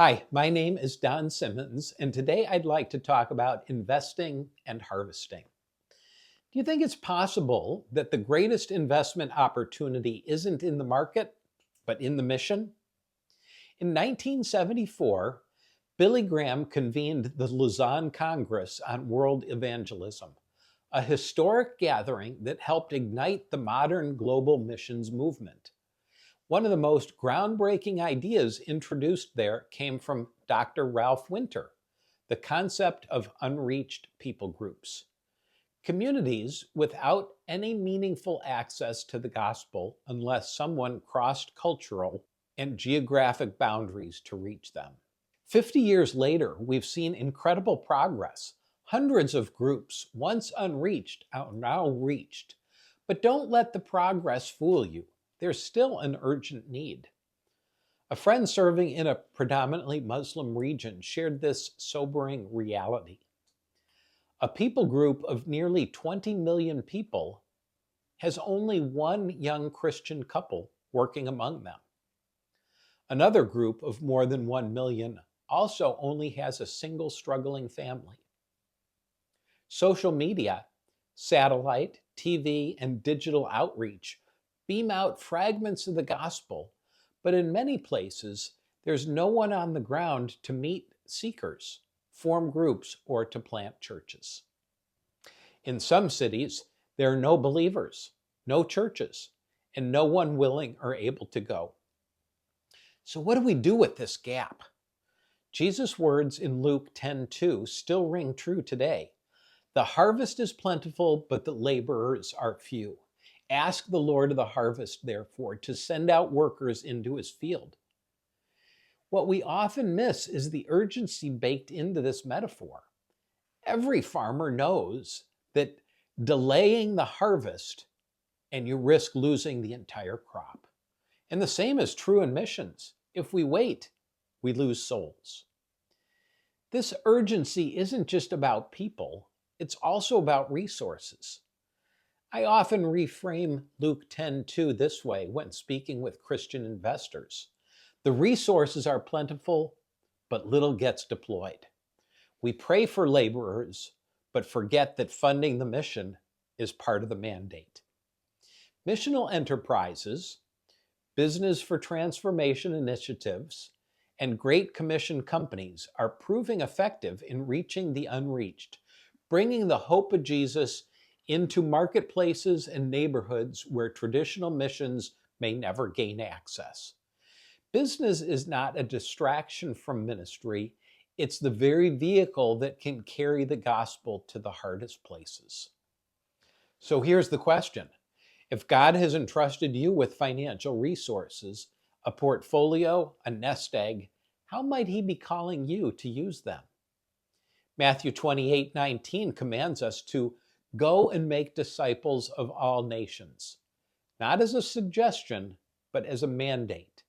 Hi, my name is Don Simmons, and today I'd like to talk about investing and harvesting. Do you think it's possible that the greatest investment opportunity isn't in the market, but in the mission? In 1974, Billy Graham convened the Lausanne Congress on World Evangelism, a historic gathering that helped ignite the modern global missions movement. One of the most groundbreaking ideas introduced there came from Dr. Ralph Winter, the concept of unreached people groups. Communities without any meaningful access to the gospel unless someone crossed cultural and geographic boundaries to reach them. 50 years later, we've seen incredible progress. Hundreds of groups, once unreached, are now reached. But don't let the progress fool you. There's still an urgent need. A friend serving in a predominantly Muslim region shared this sobering reality. A people group of nearly 20 million people has only one young Christian couple working among them. Another group of more than 1 million also only has a single struggling family. Social media, satellite, TV, and digital outreach beam out fragments of the gospel, but in many places, there's no one on the ground to meet seekers, form groups, or to plant churches. In some cities, there are no believers, no churches, and no one willing or able to go. So what do we do with this gap? Jesus' words in Luke 10:2 still ring true today. The harvest is plentiful, but the laborers are few. Ask the Lord of the harvest, therefore, to send out workers into his field. What we often miss is the urgency baked into this metaphor. Every farmer knows that delaying the harvest and you risk losing the entire crop. And the same is true in missions. If we wait, we lose souls. This urgency isn't just about people, it's also about resources. I often reframe Luke 10:2 this way when speaking with Christian investors. The resources are plentiful, but little gets deployed. We pray for laborers, but forget that funding the mission is part of the mandate. Missional enterprises, business for transformation initiatives, and Great Commission companies are proving effective in reaching the unreached, bringing the hope of Jesus into marketplaces and neighborhoods where traditional missions may never gain access. Business is not a distraction from ministry, it's the very vehicle that can carry the gospel to the hardest places. So here's the question. If God has entrusted you with financial resources, a portfolio, a nest egg, how might he be calling you to use them? Matthew 28:19 commands us to go and make disciples of all nations, not as a suggestion, but as a mandate.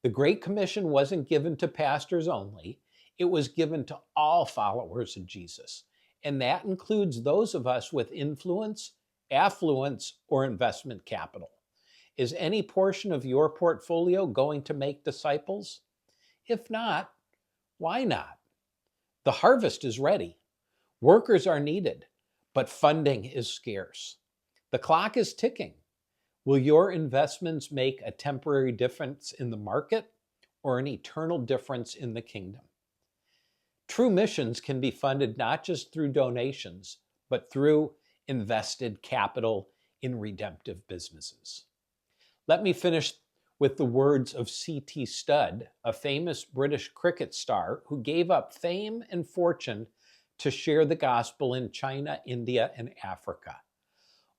The Great Commission wasn't given to pastors only, it was given to all followers of Jesus, and that includes those of us with influence, affluence, or investment capital. Is any portion of your portfolio going to make disciples? If not, why not? The harvest is ready. Workers are needed, but funding is scarce. The clock is ticking. Will your investments make a temporary difference in the market or an eternal difference in the kingdom? True missions can be funded not just through donations, but through invested capital in redemptive businesses. Let me finish with the words of C.T. Studd, a famous British cricket star who gave up fame and fortune to share the gospel in China, India, and Africa.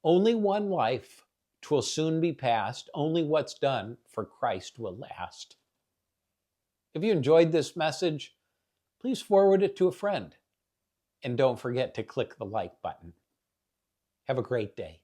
Only one life, 'twill soon be past, only what's done for Christ will last. If you enjoyed this message, please forward it to a friend. And don't forget to click the like button. Have a great day.